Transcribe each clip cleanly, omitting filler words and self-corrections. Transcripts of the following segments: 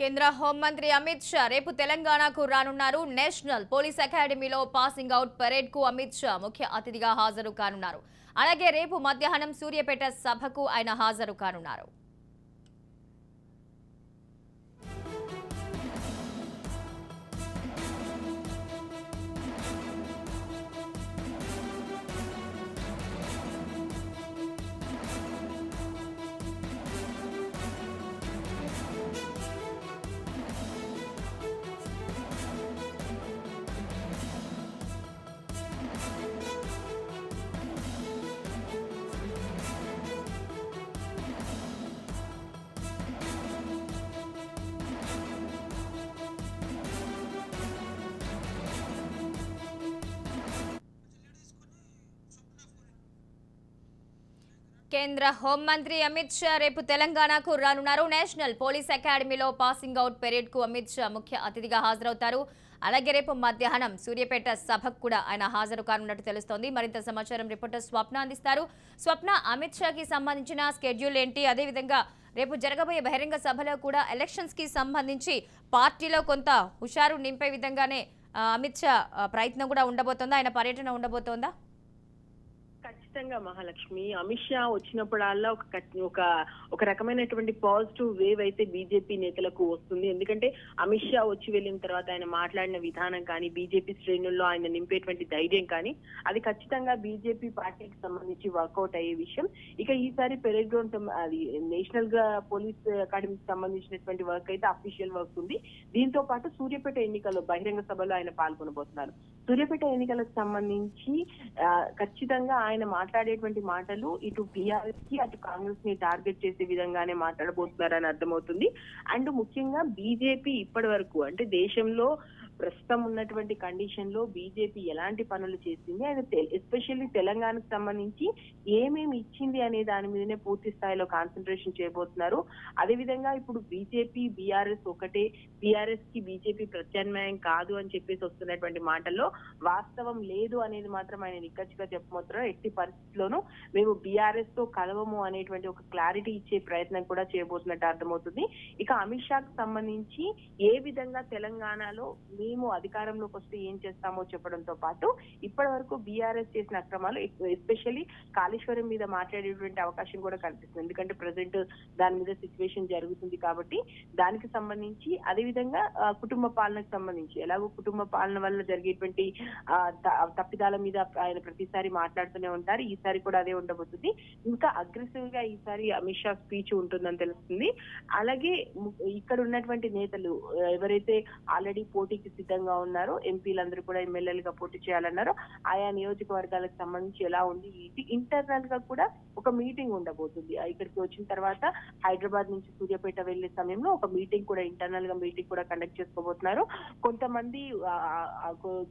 కేంద్ర హోంమంత్రి అమిత్ షా రేపు తెలంగాణకు రానున్నారు. నేషనల్ పోలీస్ అకాడమీలో పాసింగ్ అవుట్ పరేడ్ కు అమిత్ షా ముఖ్య అతిథిగా హాజరు కానున్నారు. అలాగే రేపు మధ్యాహ్నం సూర్యాపేట సభకు ఆయన హాజరు కానున్నారు. కేంద్ర హోంమంత్రి అమిత్ షా రేపు తెలంగాణకు రానున్నారు. నేషనల్ పోలీస్ అకాడమీలో పాసింగ్ అవుట్ పరేడ్ కు అమిత్ షా ముఖ్య అతిథిగా హాజరవుతారు. అలాగే రేపు మధ్యాహ్నం సూర్యాపేట సభకు కూడా ఆయన హాజరు కానున్నట్టు తెలుస్తోంది. మరింత సమాచారం రిపోర్టర్ స్వప్న అందిస్తారు. స్వప్న, అమిత్ షాకి సంబంధించిన స్కెడ్యూల్ ఏంటి? అదేవిధంగా రేపు జరగబోయే బహిరంగ సభలో కూడా ఎలక్షన్స్ కి సంబంధించి పార్టీలో కొంత హుషారు నింపే విధంగానే అమిత్ షా ప్రయత్నం కూడా ఉండబోతోందా? ఆయన పర్యటన ఉండబోతోందా? ఖచ్చితంగా మహాలక్ష్మి, అమిత్ షా వచ్చినప్పుడల్లా ఒక రకమైనటువంటి పాజిటివ్ వేవ్ అయితే బీజేపీ నేతలకు వస్తుంది. ఎందుకంటే అమిత్ షా వచ్చి వెళ్ళిన తర్వాత ఆయన మాట్లాడిన విధానం కానీ, బీజేపీ శ్రేణుల్లో ఆయన నింపేటువంటి ధైర్యం కానీ, అది ఖచ్చితంగా బీజేపీ పార్టీకి సంబంధించి వర్కౌట్ అయ్యే విషయం. ఇక ఈసారి పెరేడ్ గ్రౌండ్ అది నేషనల్ గా పోలీస్ అకాడమీకి సంబంధించినటువంటి వర్క్ అయితే అఫీషియల్ వర్క్ ఉంది. దీంతో పాటు సూర్యాపేట ఎన్నికల్లో బహిరంగ సభలో ఆయన పాల్గొనబోతున్నారు. సూర్యాపేట ఎన్నికలకు సంబంధించి ఖచ్చితంగా ఆయన మాట్లాడేటువంటి మాటలు ఇటు టీఆర్ఎస్ కి అటు కాంగ్రెస్ ని టార్గెట్ చేసే విధంగానే మాట్లాడబోతున్నారని అర్థమవుతుంది. అండ్ ముఖ్యంగా బీజేపీ ఇప్పటి వరకు అంటే దేశంలో ప్రస్తుతం ఉన్నటువంటి కండిషన్ లో బీజేపీ ఎలాంటి పనులు చేసింది, ఆయన ఎస్పెషల్లీ తెలంగాణకు సంబంధించి ఏమేమి ఇచ్చింది అనే దాని మీదనే పూర్తి స్థాయిలో కాన్సన్ట్రేషన్ చేయబోతున్నారు. అదేవిధంగా ఇప్పుడు బీజేపీ బీఆర్ఎస్ ఒకటే, బీఆర్ఎస్ కి బీజేపీ ప్రత్యామ్నాయం కాదు అని చెప్పేసి వస్తున్నటువంటి మాటల్లో వాస్తవం లేదు అనేది మాత్రం ఆయన నిక్కచ్చిగా చెప్పబోతున్నారు. ఎట్టి పరిస్థితుల్లోనూ మేము బీఆర్ఎస్ తో కలవము అనేటువంటి ఒక క్లారిటీ ఇచ్చే ప్రయత్నం కూడా చేయబోతున్నట్టు అర్థమవుతుంది. ఇక అమిత్ షాకు సంబంధించి ఏ విధంగా తెలంగాణలో మేము అధికారంలోకి వస్తే ఏం చేస్తామో చెప్పడంతో పాటు ఇప్పటి వరకు బీఆర్ఎస్ చేసిన అక్రమాలు, ఎస్పెషల్లీ కాళేశ్వరం మీద మాట్లాడేటువంటి అవకాశం కూడా కనిపిస్తుంది. ఎందుకంటే ప్రజెంట్ దాని మీద సిచ్యువేషన్ జరుగుతుంది కాబట్టి దానికి సంబంధించి, అదేవిధంగా కుటుంబ పాలనకు సంబంధించి ఎలాగో కుటుంబ పాలన వల్ల జరిగేటువంటి తప్పిదాల మీద ఆయన ప్రతిసారి మాట్లాడుతూనే ఉంటారు. ఈసారి కూడా అదే ఉండబోతుంది. ఇంకా అగ్రెసివ్ గా ఈసారి అమిత్ షా స్పీచ్ ఉంటుందని తెలుస్తుంది. అలాగే ఇక్కడ ఉన్నటువంటి నేతలు ఎవరైతే ఆల్రెడీ పోటీకి సిద్ధంగా ఉన్నారో, ఎంపీలందరూ కూడా ఎమ్మెల్యేలుగా పోటీ చేయాలన్నారో, ఆయా నియోజకవర్గాలకు సంబంధించి ఎలా ఉంది ఇంటర్నల్ గా కూడా ఒక మీటింగ్ ఉండబోతుంది. ఇక్కడికి వచ్చిన తర్వాత హైదరాబాద్ నుంచి సూర్యాపేట వెళ్లే సమయంలో ఒక మీటింగ్ కూడా, ఇంటర్నల్ గా మీటింగ్ కూడా కండక్ట్ చేసుకోబోతున్నారు. కొంతమంది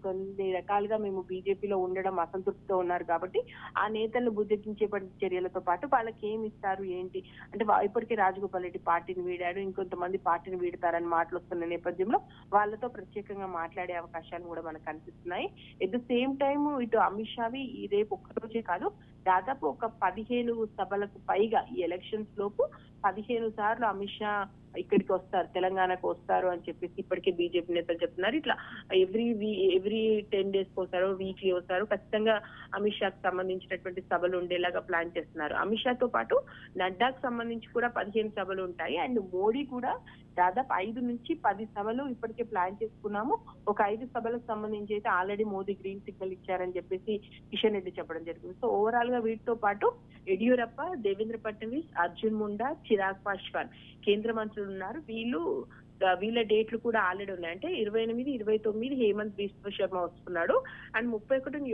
కొన్ని రకాలుగా మేము బీజేపీలో ఉండడం అసంతృప్తితో ఉన్నారు కాబట్టి ఆ నేతలను బుజ్జగించే చర్యలతో పాటు వాళ్ళకి ఏమి ఇస్తారు ఏంటి అంటే, ఇప్పటికే రాజగోపాల్ రెడ్డి పార్టీని వీడాడు, ఇంకొంతమంది పార్టీని వీడతారని మాటలు వస్తున్న నేపథ్యంలో వాళ్ళతో ప్రత్యేకంగా మాట్లాడే అవకాశాలు కూడా మనకు కనిపిస్తున్నాయి. ఎట్ ద సేమ్ టైమ్ ఇటు అమిత్ షావి రేపు ఒక్కరోజే కాదు, దాదాపు ఒక 15 సభలకు పైగా ఈ ఎలక్షన్స్ లోపు 15 సార్లు అమిత్ షా ఇక్కడికి వస్తారు, తెలంగాణకు వస్తారు అని చెప్పేసి ఇప్పటికే బీజేపీ నేతలు చెప్తున్నారు. ఇట్లా ఎవ్రీ 10 days వస్తారు, వీక్లీ వస్తారు. ఖచ్చితంగా అమిత్ షాకు సంబంధించినటువంటి సభలు ఉండేలాగా ప్లాన్ చేస్తున్నారు. అమిత్ షాతో పాటు నడ్డాకు సంబంధించి కూడా 15 సభలు ఉంటాయి. అండ్ మోడీ కూడా దాదాపు 5 నుంచి 10 సభలు ఇప్పటికే ప్లాన్ చేసుకున్నాము. ఒక 5 సభలకు సంబంధించి అయితే ఆల్రెడీ మోదీ గ్రీన్ సిగ్నల్ ఇచ్చారని చెప్పేసి కిషన్ రెడ్డి చెప్పడం జరిగింది. సో ఓవరాల్ గా వీటితో పాటు యడియూరప్ప, దేవేంద్ర ఫడ్నవీస్, అర్జున్ ముండా, చిరాగ్ పాస్వాన్ కేంద్ర మంత్రులు ఉన్నారు. వీళ్ళ డేట్లు కూడా ఆల్రెడీ ఉన్నాయి. అంటే 28, 29 హేమంత్ బిశ్వ శర్మ వస్తున్నాడు. అండ్ 31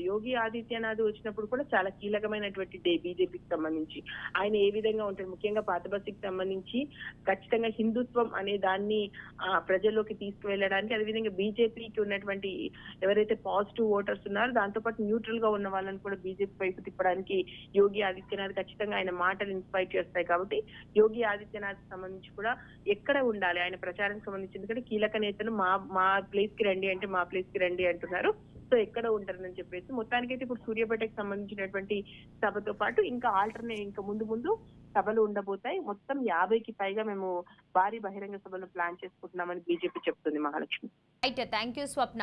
యోగి ఆదిత్యనాథ్ వచ్చినప్పుడు కూడా చాలా కీలకమైనటువంటి డే బీజేపీకి సంబంధించి. ఆయన ఏ విధంగా ఉంటారు, ముఖ్యంగా పాత బస్తీకి సంబంధించి ఖచ్చితంగా హిందుత్వం అనే దాన్ని ప్రజల్లోకి తీసుకువెళ్ళడానికి, అదేవిధంగా బీజేపీకి ఉన్నటువంటి ఎవరైతే పాజిటివ్ ఓటర్స్ ఉన్నారో దాంతో పాటు న్యూట్రల్ గా ఉన్న వాళ్ళని కూడా బీజేపీ వైపు తిప్పడానికి యోగి ఆదిత్యనాథ్ ఖచ్చితంగా ఆయన మాటలు ఇన్స్పైర్ చేస్తాయి. కాబట్టి యోగి ఆదిత్యనాథ్ సంబంధించి కూడా ఎక్కడ ఉండాలి ఆయన ప్రచారానికి సంబంధించి, ఎందుకంటే కీలక నేతలు మా ప్లేస్ కి రండి అంటే మా ప్లేస్ కి రండి అంటున్నారు. సో ఎక్కడ ఉంటారని చెప్పేసి మొత్తానికైతే ఇప్పుడు సూర్యాపేటకి సంబంధించినటువంటి సభతో పాటు ఇంకా ఆల్టర్నేట్ ఇంకా ముందు ముందు సభలు ఉండబోతాయి. మొత్తం 50కి పైగా మేము భారీ బహిరంగ సభలు ప్లాన్ చేసుకుంటున్నామని బీజేపీ చెప్తుంది. Mahalakshmi. Right, thank you Swapna.